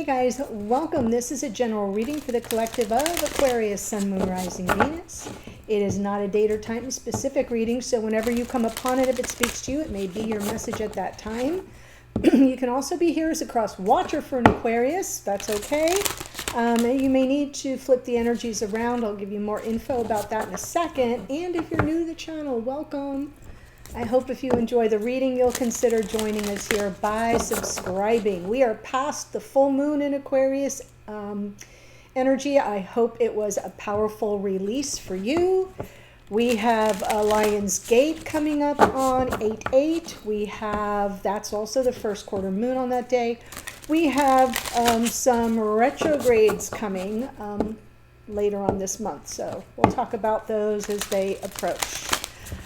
guys, welcome. This is a general reading for the collective of Aquarius, Sun, Moon, Rising, Venus. It is not a date or time specific reading, so whenever you come upon it, if it speaks to you, it may be your message at that time. You can also be here as a cross watcher for an Aquarius. That's okay. And you may need to flip the energies around. I'll give you more info about that in a second. And if you're new to the channel, welcome. I hope if you enjoy the reading, you'll consider joining us here by subscribing. We are past the full moon in Aquarius energy. I hope it was a powerful release for you. We have a Lion's Gate coming up on 8/8. We have, that's also the first quarter moon on that day. We have some retrogrades coming later on this month. So we'll talk about those as they approach.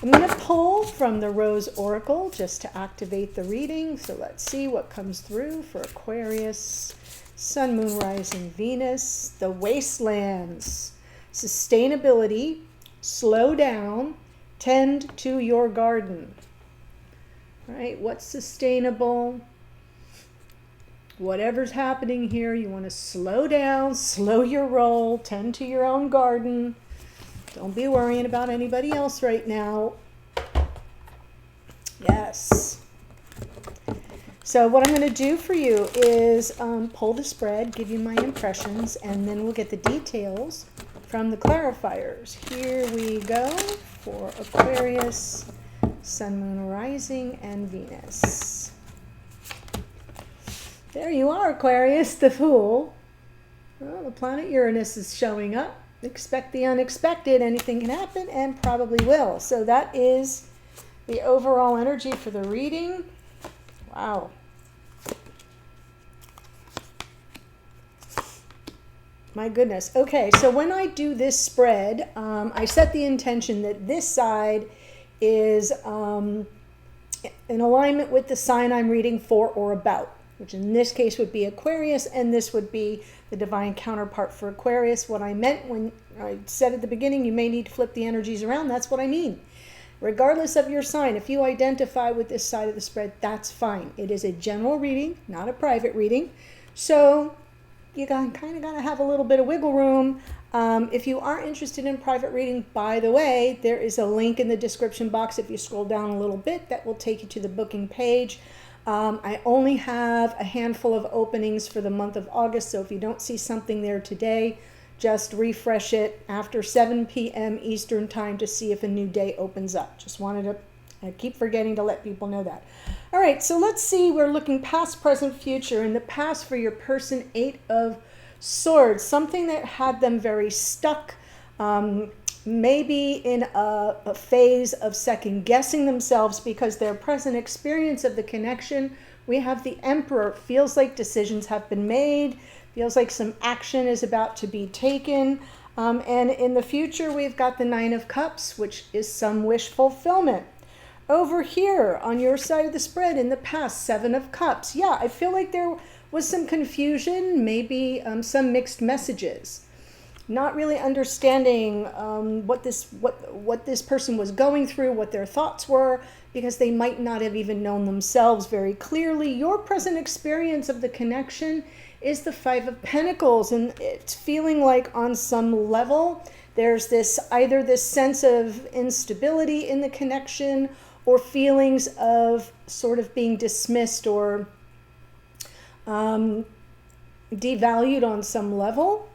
I'm going to pull from the Rose Oracle just to activate the reading. So let's see what comes through for Aquarius, Sun, Moon, Rising, Venus. The Wastelands. Sustainability. Slow down. Tend to your garden. All right, what's sustainable? Whatever's happening here, you want to slow down, slow your roll, tend to your own garden. Don't be worrying about anybody else right now. Yes. So what I'm going to do for you is pull the spread, give you my impressions, and then we'll get the details from the clarifiers. Here we go for Aquarius, Sun, Moon, Rising, and Venus. There you are, Aquarius, the Fool. Well, the planet Uranus is showing up. Expect the unexpected. Anything can happen and probably will. So that is the overall energy for the reading. Wow. My goodness. Okay, so when I do this spread, I set the intention that this side is in alignment with the sign I'm reading for or about, which in this case would be Aquarius, and this would be the divine counterpart for Aquarius. What I meant when I said at the beginning, you may need to flip the energies around, that's what I mean. Regardless of your sign, if you identify with this side of the spread, that's fine. It is a general reading, not a private reading. So you kind of got to have a little bit of wiggle room. If you are interested in private reading, by the way, there is a link in the description box if you scroll down a little bit that will take you to the booking page. I only have a handful of openings for the month of August, so if you don't see something there today, just refresh it after 7 p.m. Eastern time to see if a new day opens up. Just wanted to, I keep forgetting to let people know that. All right, so let's see, we're looking past, present, future. In the past for your person, 8 of Swords, something that had them very stuck, maybe in a phase of second guessing themselves because their present experience of the connection. We have the Emperor. Feels like decisions have been made, feels like some action is about to be taken, and in the future we've got the 9 of Cups, which is some wish fulfillment. Over here on your side of the spread, in the past, 7 of Cups. Yeah, I feel like there was some confusion, maybe some mixed messages. Not really understanding what this person was going through, what their thoughts were, because they might not have even known themselves very clearly. Your present experience of the connection is the 5 of Pentacles, and it's feeling like on some level there's this either this sense of instability in the connection or feelings of sort of being dismissed or devalued on some level.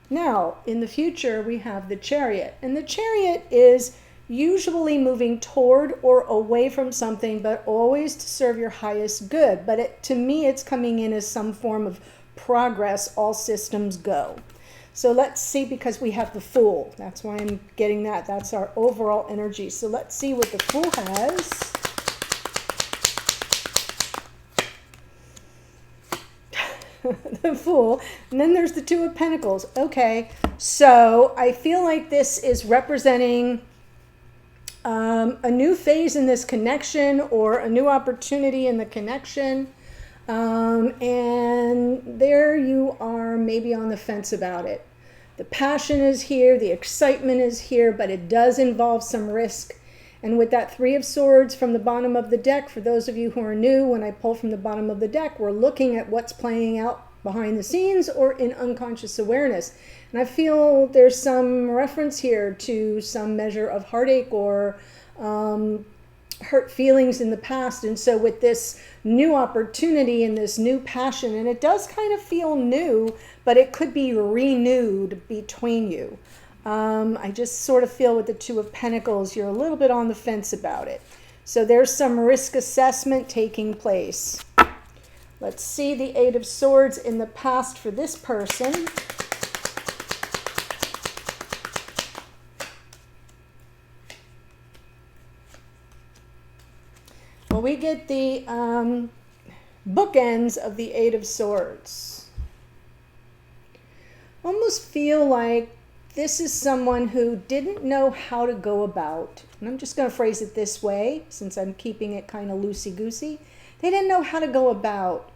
Now, in the future, we have the Chariot. And the Chariot is usually moving toward or away from something, but always to serve your highest good. But to me, it's coming in as some form of progress, all systems go. So let's see, because we have the Fool. That's why I'm getting that. That's our overall energy. So let's see what the Fool has. The Fool, and then there's the 2 of Pentacles. Okay, so I feel like this is representing a new phase in this connection or a new opportunity in the connection, and there you are maybe on the fence about it. The passion is here, the excitement is here, but it does involve some risk. And with that 3 of Swords from the bottom of the deck, for those of you who are new, when I pull from the bottom of the deck, we're looking at what's playing out behind the scenes or in unconscious awareness. And I feel there's some reference here to some measure of heartache or hurt feelings in the past. And so with this new opportunity and this new passion, and it does kind of feel new, but it could be renewed between you. I just sort of feel with the Two of Pentacles, you're a little bit on the fence about it. So there's some risk assessment taking place. Let's see the Eight of Swords in the past for this person. Well, we get the bookends of the Eight of Swords. Almost feel like this is someone who didn't know how to go about, and I'm just going to phrase it this way since I'm keeping it kind of loosey-goosey. They didn't know how to go about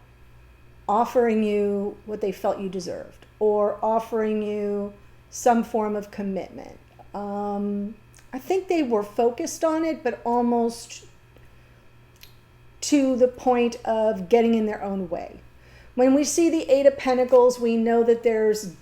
offering you what they felt you deserved or offering you some form of commitment. I think they were focused on it, but almost to the point of getting in their own way. When we see the Eight of Pentacles, we know that there's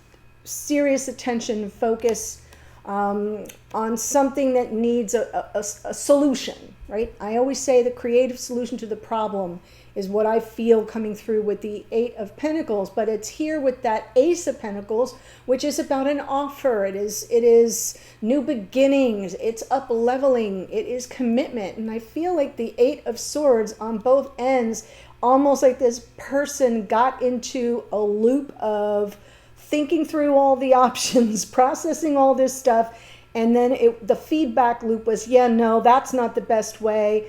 serious attention and focus on something that needs a solution, right? I always say the creative solution to the problem is what I feel coming through with the Eight of Pentacles, but it's here with that Ace of Pentacles, which is about an offer. It is new beginnings. It's up leveling. It is commitment. And I feel like the Eight of Swords on both ends, almost like this person got into a loop of thinking through all the options, processing all this stuff, and then the feedback loop was, yeah, no, that's not the best way.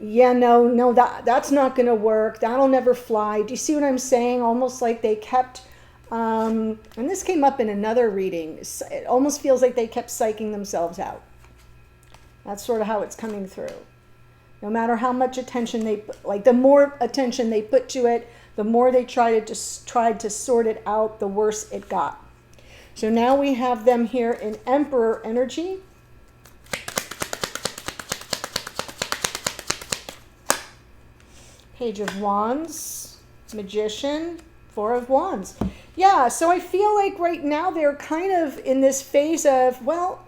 Yeah, no, that's not going to work. That'll never fly. Do you see what I'm saying? Almost like they kept, and this came up in another reading, it almost feels like they kept psyching themselves out. That's sort of how it's coming through. No matter how much attention they put, like the more attention they put to it, the more they tried to sort it out, the worse it got. So now we have them here in Emperor energy. Page of Wands, Magician, Four of Wands. Yeah, so I feel like right now they're kind of in this phase of, well,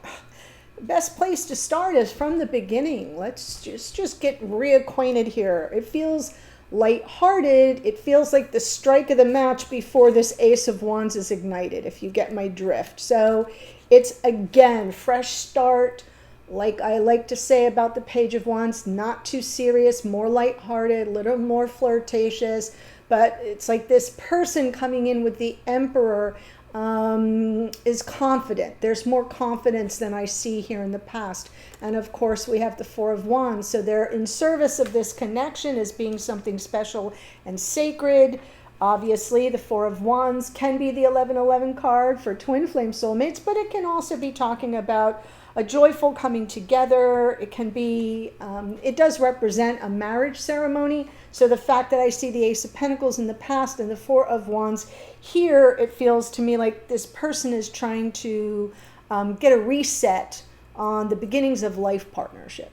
the best place to start is from the beginning. Let's just get reacquainted here. It feels lighthearted. It feels like the strike of the match before this Ace of Wands is ignited, if you get my drift. So it's, again, fresh start. Like I like to say about the Page of Wands, not too serious, more lighthearted, a little more flirtatious. But it's like this person coming in with the Emperor is confident. There's more confidence than I see here in the past. And of course, we have the Four of Wands. So they're in service of this connection as being something special and sacred. Obviously, the Four of Wands can be the 1111 card for twin flame soulmates, but it can also be talking about a joyful coming together. It can be, it does represent a marriage ceremony. So the fact that I see the Ace of Pentacles in the past and the Four of Wands here, it feels to me like this person is trying to get a reset on the beginnings of life partnership.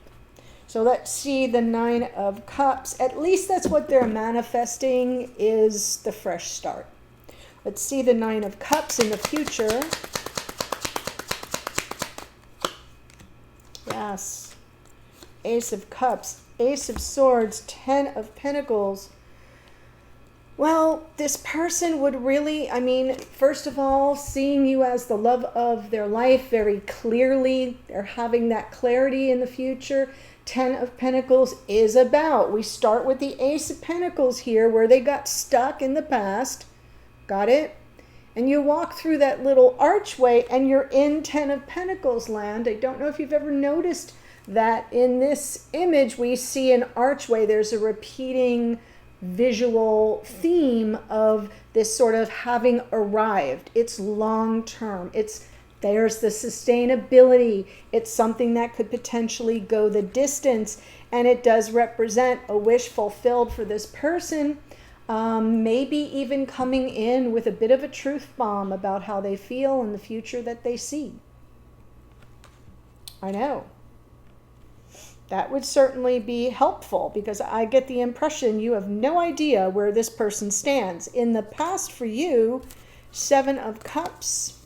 So let's see the Nine of Cups. At least that's what they're manifesting, is the fresh start. Let's see the Nine of Cups in the future. Yes. Ace of Cups, Ace of Swords, Ten of Pentacles. Well, this person would really, I mean, first of all, seeing you as the love of their life very clearly. They're having that clarity in the future. Ten of Pentacles is about, we start with the Ace of Pentacles here where they got stuck in the past. Got it? And you walk through that little archway and you're in Ten of Pentacles land. I don't know if you've ever noticed that in this image we see an archway. There's a repeating visual theme of this sort of having arrived. It's long term. There's the sustainability. It's something that could potentially go the distance, and it does represent a wish fulfilled for this person. Maybe even coming in with a bit of a truth bomb about how they feel in the future that they see. I know. That would certainly be helpful, because I get the impression you have no idea where this person stands. In the past for you, 7 of Cups.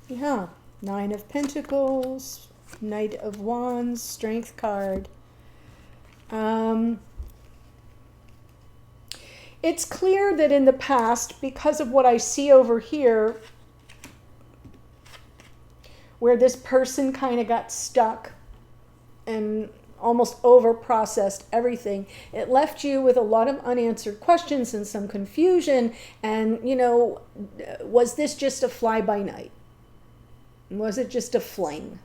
Yeah, 9 of Pentacles, Knight of Wands, Strength card. It's clear that in the past, because of what I see over here, where this person kind of got stuck and almost over-processed everything, it left you with a lot of unanswered questions and some confusion. And, you know, was this just a fly-by-night? Was it just a fling?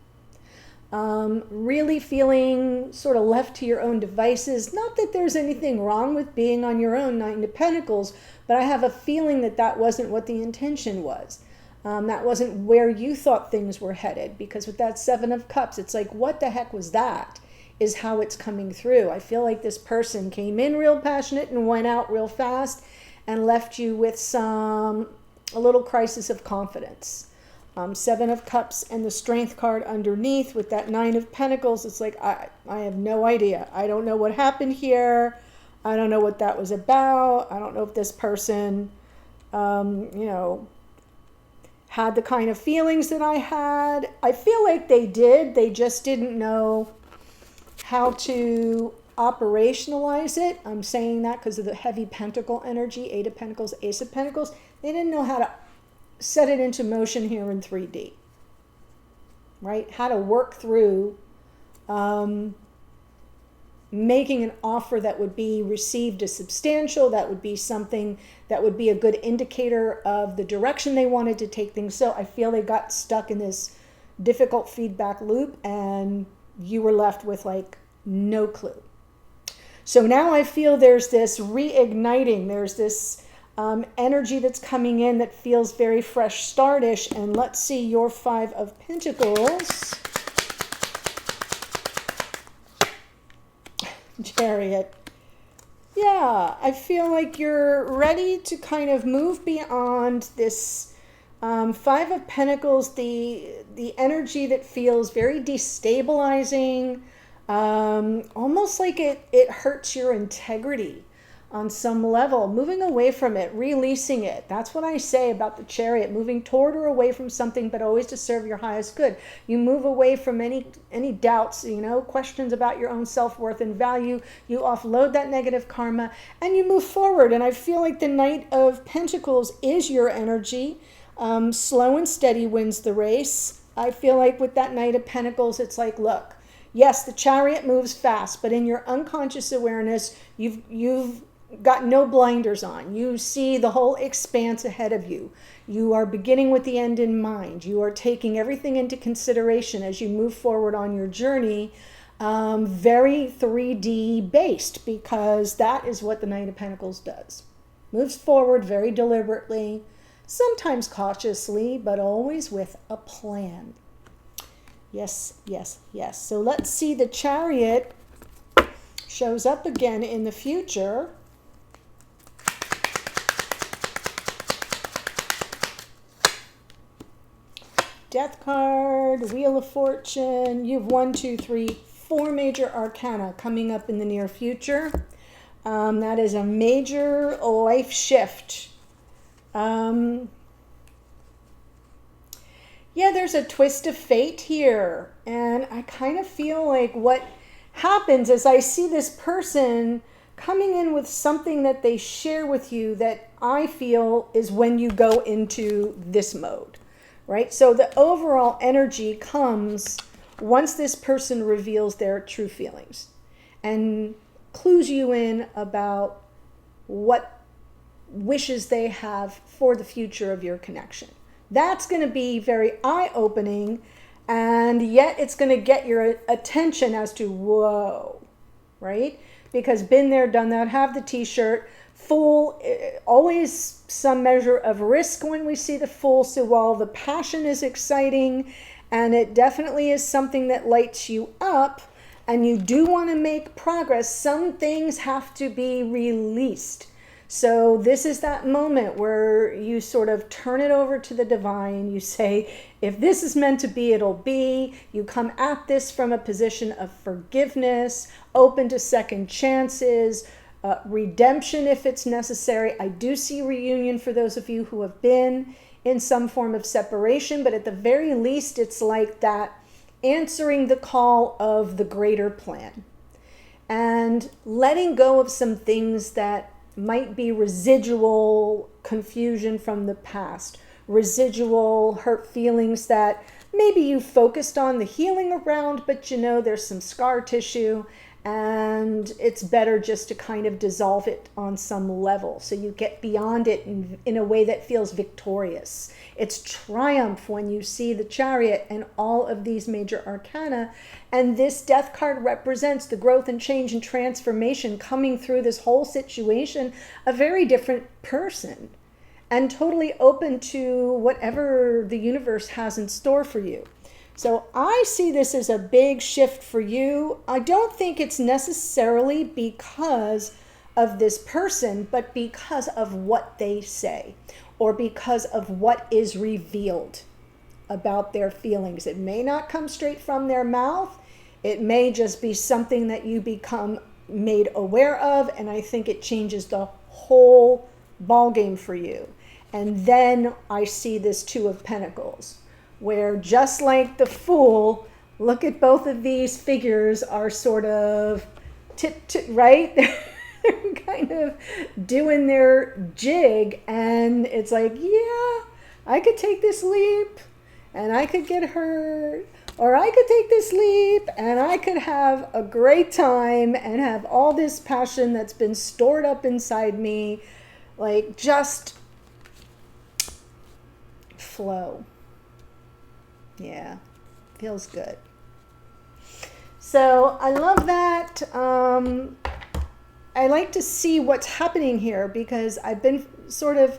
Really feeling sort of left to your own devices. Not that there's anything wrong with being on your own, 9 of Pentacles, but I have a feeling that that wasn't what the intention was. That wasn't where you thought things were headed, because with that 7 of Cups, it's like, what the heck was that? Is how it's coming through. I feel like this person came in real passionate and went out real fast and left you with a little crisis of confidence. 7 of Cups and the Strength card underneath with that 9 of Pentacles. It's like, I have no idea. I don't know what happened here. I don't know what that was about. I don't know if this person, you know, had the kind of feelings that I had. I feel like they did. They just didn't know how to operationalize it. I'm saying that because of the heavy pentacle energy, 8 of Pentacles, Ace of Pentacles. They didn't know how to set it into motion here in 3D, right? How to work through making an offer that would be received as substantial, that would be something that would be a good indicator of the direction they wanted to take things. So I feel they got stuck in this difficult feedback loop, and you were left with like no clue. So now I feel there's this reigniting, there's this energy that's coming in that feels very fresh startish. And let's see your 5 of Pentacles. Chariot. Yeah, I feel like you're ready to kind of move beyond this 5 of Pentacles, the energy that feels very destabilizing, almost like it hurts your integrity on some level. Moving away from it, releasing it. That's what I say about the Chariot, moving toward or away from something, but always to serve your highest good. You move away from any doubts, you know, questions about your own self-worth and value. You offload that negative karma and you move forward. And I feel like the Knight of Pentacles is your energy. Slow and steady wins the race. I feel like with that Knight of Pentacles, it's like, look, yes, the Chariot moves fast, but in your unconscious awareness, you've got no blinders on. You see the whole expanse ahead of you. You are beginning with the end in mind. You are taking everything into consideration as you move forward on your journey, very 3D based, because that is what the Knight of Pentacles does. Moves forward very deliberately, sometimes cautiously, but always with a plan. Yes, yes, yes. So let's see, the Chariot shows up again in the future. Death card, Wheel of Fortune. You have 1, 2, 3, 4 major arcana coming up in the near future. That is a major life shift. Yeah, there's a twist of fate here. And I kind of feel like what happens is I see this person coming in with something that they share with you that I feel is when you go into this mode. Right? So the overall energy comes once this person reveals their true feelings and clues you in about what wishes they have for the future of your connection. That's going to be very eye-opening, and yet it's going to get your attention as to, whoa, right? Because been there, done that, have the t-shirt. Fool, always some measure of risk when we see the Fool. So while the passion is exciting and it definitely is something that lights you up and you do want to make progress, some things have to be released. So this is that moment where you sort of turn it over to the divine. You say, if this is meant to be, it'll be. You come at this from a position of forgiveness, open to second chances, redemption if it's necessary. I do see reunion for those of you who have been in some form of separation, but at the very least, it's like that answering the call of the greater plan and letting go of some things that might be residual confusion from the past, residual hurt feelings that maybe you focused on the healing around, but you know there's some scar tissue, and it's better just to kind of dissolve it on some level so you get beyond it in a way that feels victorious. It's triumph when you see the Chariot and all of these major arcana, and this Death card represents the growth and change and transformation coming through this whole situation, a very different person, and totally open to whatever the universe has in store for you. So I see this as a big shift for you. I don't think it's necessarily because of this person, but because of what they say or because of what is revealed about their feelings. It may not come straight from their mouth. It may just be something that you become made aware of, and I think it changes the whole ballgame for you. And then I see this Two of Pentacles, where just like the Fool, look at both of these figures are sort of right? They're kind of doing their jig, and it's like, yeah, I could take this leap and I could get hurt, or I could take this leap and I could have a great time and have all this passion that's been stored up inside me, like just flow. Yeah, feels good. So I love that. I like to see what's happening here because I've been sort of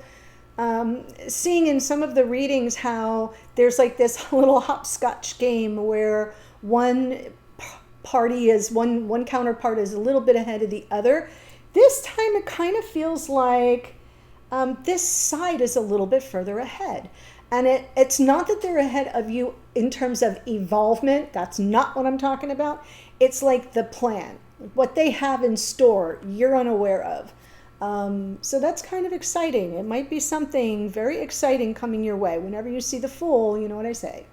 seeing in some of the readings how there's like this little hopscotch game where one counterpart is a little bit ahead of the other. This time it kind of feels like this side is a little bit further ahead. And it's not that they're ahead of you in terms of evolvement. That's not what I'm talking about. It's like the plan. What they have in store, you're unaware of. So that's kind of exciting. It might be something very exciting coming your way. Whenever you see the Fool, you know what I say.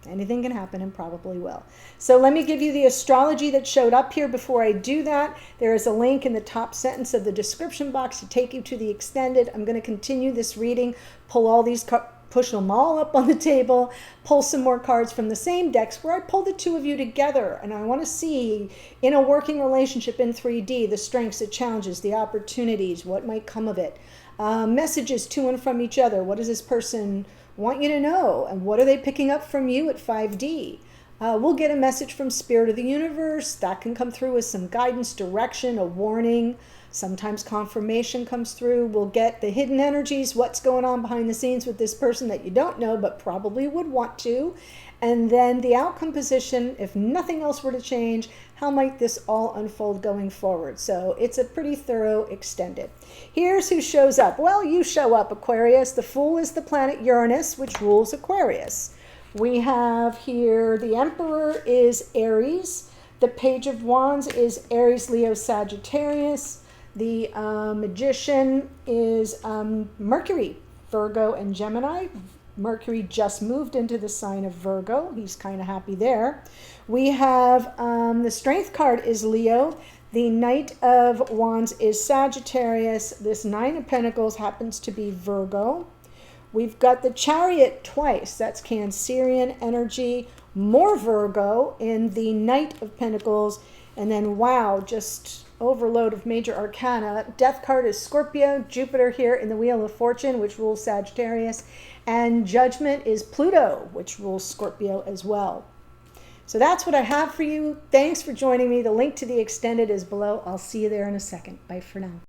Anything can happen and probably will. So let me give you the astrology that showed up here. Before I do that, there is a link in the top sentence of the description box to take you to the extended. I'm going to continue this reading, pull all these push them all up on the table, pull some more cards from the same decks where I pull the two of you together. And I want to see in a working relationship in 3D, the strengths, the challenges, the opportunities, what might come of it. Messages to and from each other. What does this person want you to know? And what are they picking up from you at 5D? We'll get a message from Spirit of the Universe. That can come through with some guidance, direction, a warning. Sometimes confirmation comes through. We'll get the hidden energies, what's going on behind the scenes with this person that you don't know but probably would want to. And then the outcome position, if nothing else were to change, how might this all unfold going forward? So it's a pretty thorough extended. Here's who shows up. Well, you show up, Aquarius. The Fool is the planet Uranus, which rules Aquarius. We have here the Emperor is Aries. The Page of Wands is Aries, Leo, Sagittarius. The Magician is Mercury, Virgo, and Gemini. Mercury just moved into the sign of Virgo. He's kind of happy there. We have the Strength card is Leo. The Knight of Wands is Sagittarius. This Nine of Pentacles happens to be Virgo. We've got the Chariot twice. That's Cancerian energy. More Virgo in the Knight of Pentacles. And then, wow, just overload of major arcana. Death card is Scorpio, Jupiter here in the Wheel of Fortune, which rules Sagittarius, and Judgment is Pluto, which rules Scorpio as well. So that's what I have for you. Thanks for joining me. The link to the extended is below. I'll see you there in a second. Bye for now.